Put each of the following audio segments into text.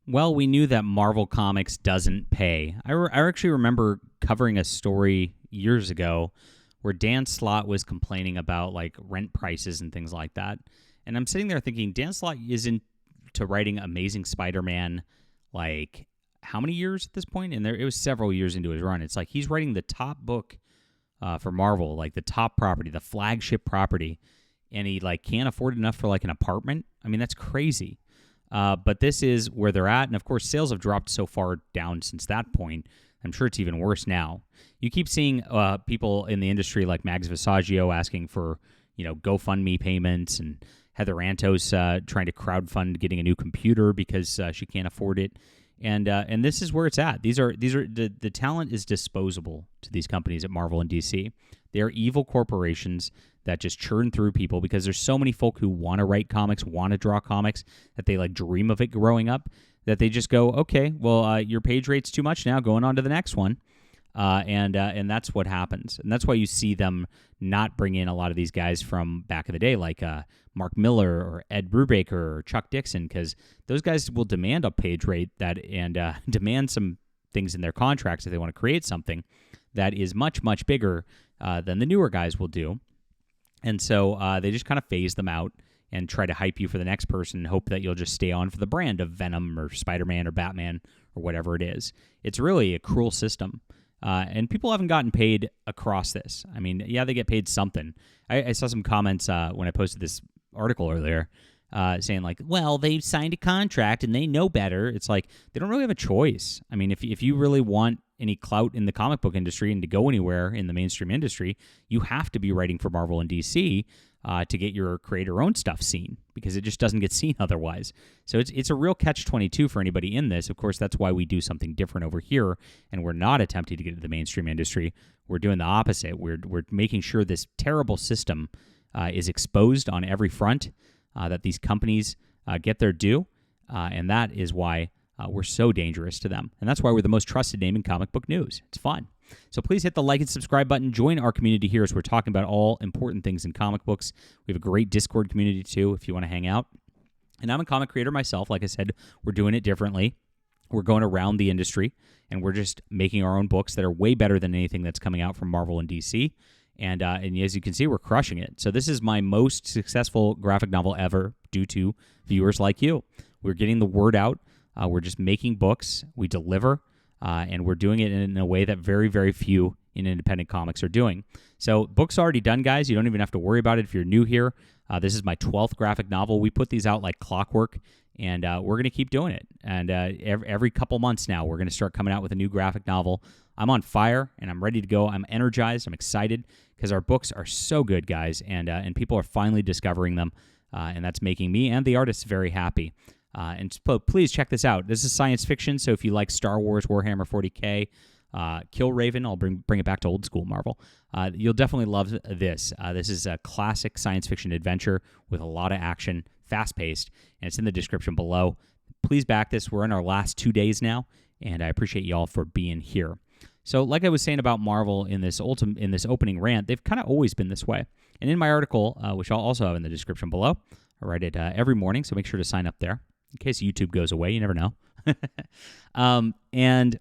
Well, we knew that Marvel Comics doesn't pay. I actually remember covering a story years ago where Dan Slott was complaining about like rent prices and things like that. And I'm sitting there thinking, Dan Slott isn't to writing Amazing Spider-Man like how many years at this point? And it was several years into his run. It's like he's writing the top book for Marvel, like the top property, the flagship property, and he like can't afford enough for like an apartment. I mean, that's crazy. But this is where they're at, and of course, sales have dropped so far down since that point. I'm sure it's even worse now. You keep seeing people in the industry like Mags Visaggio asking for GoFundMe payments, and Heather Antos trying to crowdfund getting a new computer because she can't afford it. And this is where it's at. These are the talent is disposable to these companies at Marvel and DC. They are evil corporations that just churn through people because there's so many folk who want to write comics, want to draw comics, that they like dream of it growing up, that they just go, okay, well, your page rate's too much now, going on to the next one. And that's what happens. And that's why you see them not bring in a lot of these guys from back in the day, like Mark Miller or Ed Brubaker or Chuck Dixon, because those guys will demand a page rate and demand some things in their contracts if they want to create something that is much, much bigger than the newer guys will do. And so they just kind of phase them out and try to hype you for the next person and hope that you'll just stay on for the brand of Venom or Spider-Man or Batman or whatever it is. It's really a cruel system. And people haven't gotten paid across this. I mean, yeah, they get paid something. I saw some comments when I posted this article earlier saying like, well, they've signed a contract and they know better. It's like they don't really have a choice. I mean, if you really want any clout in the comic book industry and to go anywhere in the mainstream industry, you have to be writing for Marvel and DC to get your creator-owned stuff seen, because it just doesn't get seen otherwise. So it's a real catch-22 for anybody in this. Of course, that's why we do something different over here, and we're not attempting to get into the mainstream industry. We're doing the opposite. We're making sure this terrible system is exposed on every front, that these companies get their due, and that is why we're so dangerous to them. And that's why we're the most trusted name in comic book news. It's fun. So please hit the like and subscribe button. Join our community here as we're talking about all important things in comic books. We have a great Discord community too if you want to hang out. And I'm a comic creator myself. Like I said, we're doing it differently. We're going around the industry, and we're just making our own books that are way better than anything that's coming out from Marvel and DC. And as you can see, we're crushing it. So this is my most successful graphic novel ever due to viewers like you. We're getting the word out. We're just making books. We deliver, and we're doing it in a way that very, very few in independent comics are doing. So books already done, guys. You don't even have to worry about it if you're new here. This is my 12th graphic novel. We put these out like clockwork, and we're going to keep doing it. And every couple months now, we're going to start coming out with a new graphic novel. I'm on fire, and I'm ready to go. I'm energized. I'm excited because our books are so good, guys, and people are finally discovering them, and that's making me and the artists very happy. And please check this out. This is science fiction, so if you like Star Wars, Warhammer 40K, Kill Raven, I'll bring it back to old school Marvel. You'll definitely love this. This is a classic science fiction adventure with a lot of action, fast-paced, and it's in the description below. Please back this. We're in our last 2 days now, and I appreciate you all for being here. So like I was saying about Marvel in this opening rant, they've kind of always been this way. And in my article, which I'll also have in the description below, I write it every morning, so make sure to sign up there. In case YouTube goes away, you never know. And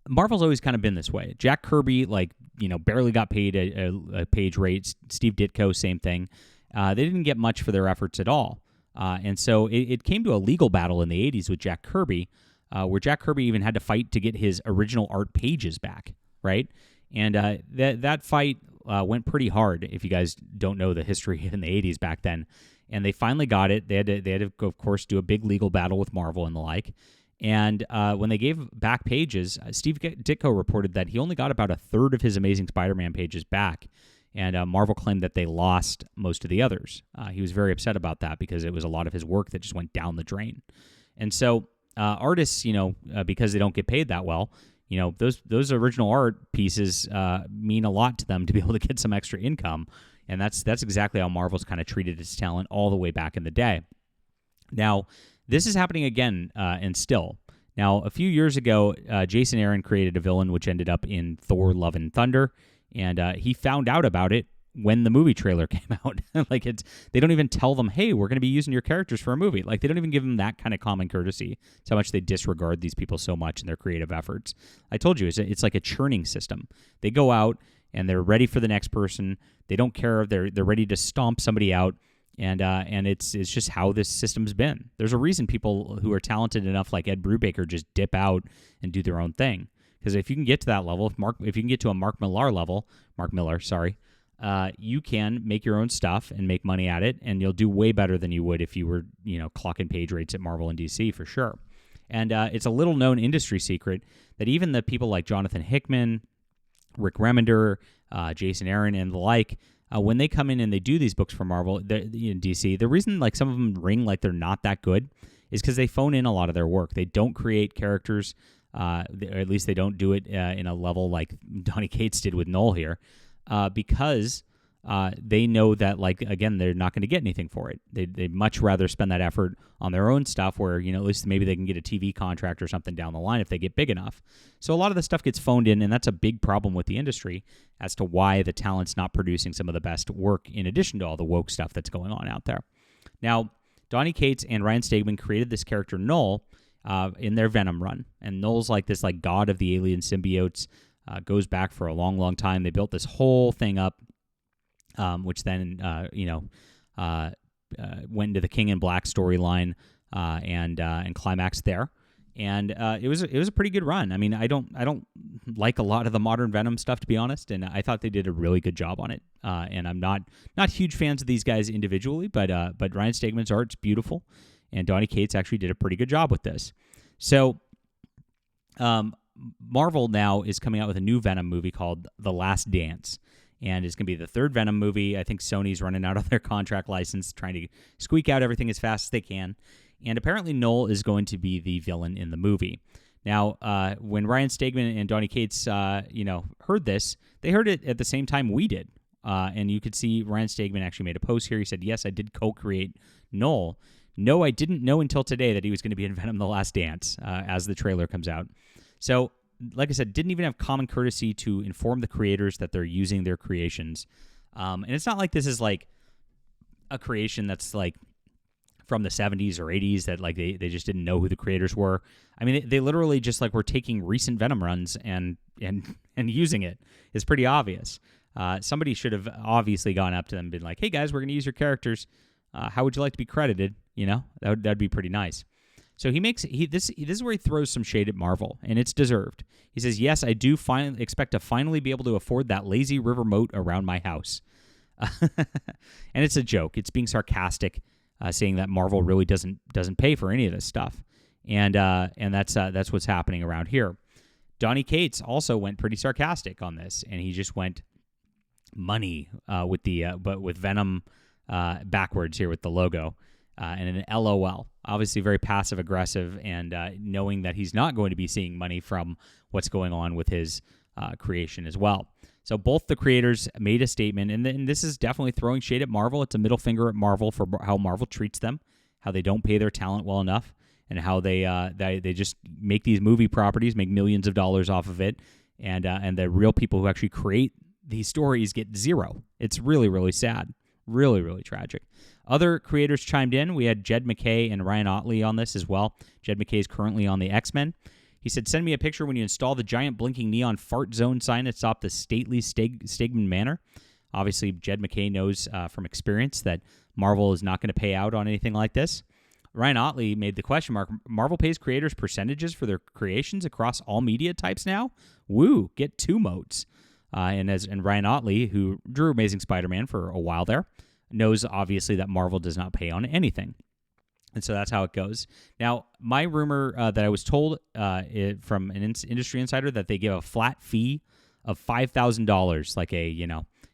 Marvel's always kind of been this way. Jack Kirby, barely got paid a page rate. Steve Ditko, same thing. They didn't get much for their efforts at all. And so it came to a legal battle in the 80s with Jack Kirby, where Jack Kirby even had to fight to get his original art pages back, right? And that fight went pretty hard, if you guys don't know the history in the 80s back then. And they finally got it. They had to, of course, do a big legal battle with Marvel and the like. And when they gave back pages, Steve Ditko reported that he only got about a third of his Amazing Spider-Man pages back. And Marvel claimed that they lost most of the others. He was very upset about that because it was a lot of his work that just went down the drain. And so artists, because they don't get paid that well, those original art pieces mean a lot to them to be able to get some extra income. And that's exactly how Marvel's kind of treated its talent all the way back in the day. Now, this is happening again and still. Now, a few years ago, Jason Aaron created a villain which ended up in Thor: Love and Thunder, and he found out about it when the movie trailer came out. Like they don't even tell them, hey, we're going to be using your characters for a movie. Like they don't even give them that kind of common courtesy. It's how much they disregard these people so much in their creative efforts. I told you, it's like a churning system. They go out and they're ready for the next person. They don't care if they're ready to stomp somebody out. And it's just how this system's been. There's a reason people who are talented enough like Ed Brubaker just dip out and do their own thing. Because if you can get to that level, if you can get to a Mark Millar level, you can make your own stuff and make money at it, and you'll do way better than you would if you were, clocking page rates at Marvel and DC for sure. And it's a little known industry secret that even the people like Jonathan Hickman, Rick Remender, Jason Aaron, and the like, when they come in and they do these books for Marvel, DC, the reason like some of them ring like they're not that good is because they phone in a lot of their work. They don't create characters. Or at least they don't do it in a level like Donny Cates did with Knoll here, because they know that, like, again, they're not going to get anything for it. They'd much rather spend that effort on their own stuff where, at least maybe they can get a TV contract or something down the line if they get big enough. So a lot of the stuff gets phoned in, and that's a big problem with the industry as to why the talent's not producing some of the best work in addition to all the woke stuff that's going on out there. Now, Donny Cates and Ryan Stegman created this character Knoll in their Venom run. And Knoll's like this like god of the alien symbiotes, goes back for a long, long time. They built this whole thing up, which then, went into the King in Black storyline and climaxed there. And it was a pretty good run. I mean, I don't like a lot of the modern Venom stuff, to be honest, and I thought they did a really good job on it. And I'm not huge fans of these guys individually, but Ryan Stegman's art's beautiful. And Donny Cates actually did a pretty good job with this. So Marvel now is coming out with a new Venom movie called The Last Dance. And it's going to be the third Venom movie. I think Sony's running out of their contract license, trying to squeak out everything as fast as they can. And apparently Knoll is going to be the villain in the movie. Now, when Ryan Stegman and Donny Cates, heard this, they heard it at the same time we did. And you could see Ryan Stegman actually made a post here. He said, yes, I did co-create Knoll. No, I didn't know until today that he was going to be in Venom: The Last Dance as the trailer comes out. So, like I said, didn't even have common courtesy to inform the creators that they're using their creations. And it's not like this is like a creation that's like from the 70s or 80s that like they just didn't know who the creators were. I mean, they literally just like were taking recent Venom runs and using it. It's pretty obvious. Somebody should have obviously gone up to them and been like, hey guys, we're going to use your characters. How would you like to be credited? That'd be pretty nice. So this is where he throws some shade at Marvel, and it's deserved. He says, yes, I do expect to finally be able to afford that lazy river moat around my house. And it's a joke. It's being sarcastic, saying that Marvel really doesn't pay for any of this stuff. And that's what's happening around here. Donny Cates also went pretty sarcastic on this, and he just went money but with Venom backwards here with the logo. And an LOL. Obviously very passive-aggressive, and knowing that he's not going to be seeing money from what's going on with his creation as well. So both the creators made a statement, and this is definitely throwing shade at Marvel. It's a middle finger at Marvel for how Marvel treats them, how they don't pay their talent well enough, and how they just make these movie properties, make millions of dollars off of it, and the real people who actually create these stories get zero. It's really, really sad. Really, really tragic. Other creators chimed in. We had Jed MacKay and Ryan Ottley on this as well. Jed MacKay is currently on the X-Men. He said, send me a picture when you install the giant blinking neon fart zone sign atop the stately Stegman Manor. Obviously, Jed MacKay knows from experience that Marvel is not going to pay out on anything like this. Ryan Ottley made the question mark, Marvel pays creators percentages for their creations across all media types now? Woo, get 2 moats. And Ryan Ottley, who drew Amazing Spider-Man for a while there, knows obviously that Marvel does not pay on anything. And so that's how it goes. Now, my rumor that I was told from an industry insider that they give a flat fee of $5,000, like a,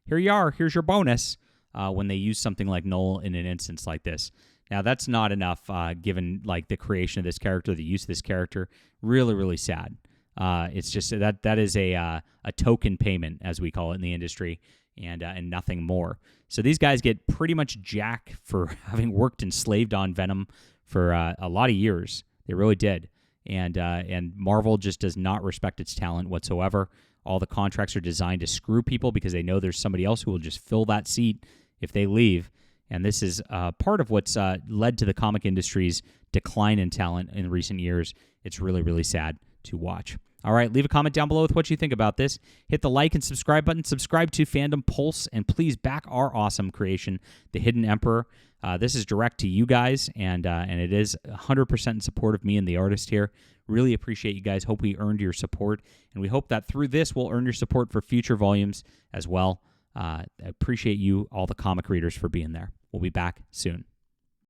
here you are, here's your bonus, when they use something like Knoll in an instance like this. Now, that's not enough given like the creation of this character, the use of this character. Really, really sad. It's just that is a token payment, as we call it in the industry, and nothing more. So these guys get pretty much jack for having worked and slaved on Venom for a lot of years. They really did, and Marvel just does not respect its talent whatsoever, All the contracts are designed to screw people because they know there's somebody else who will just fill that seat if they leave. And this is part of what's led to the comic industry's decline in talent in recent years. It's really, really sad to watch. All right, leave a comment down below with what you think about this. Hit the like and subscribe button. Subscribe to Fandom Pulse, and please back our awesome creation, The Hidden Emperor. This is direct to you guys, and it is 100% in support of me and the artist here. Really appreciate you guys. Hope we earned your support, and we hope that through this, we'll earn your support for future volumes as well. I appreciate you, all the comic readers, for being there. We'll be back soon.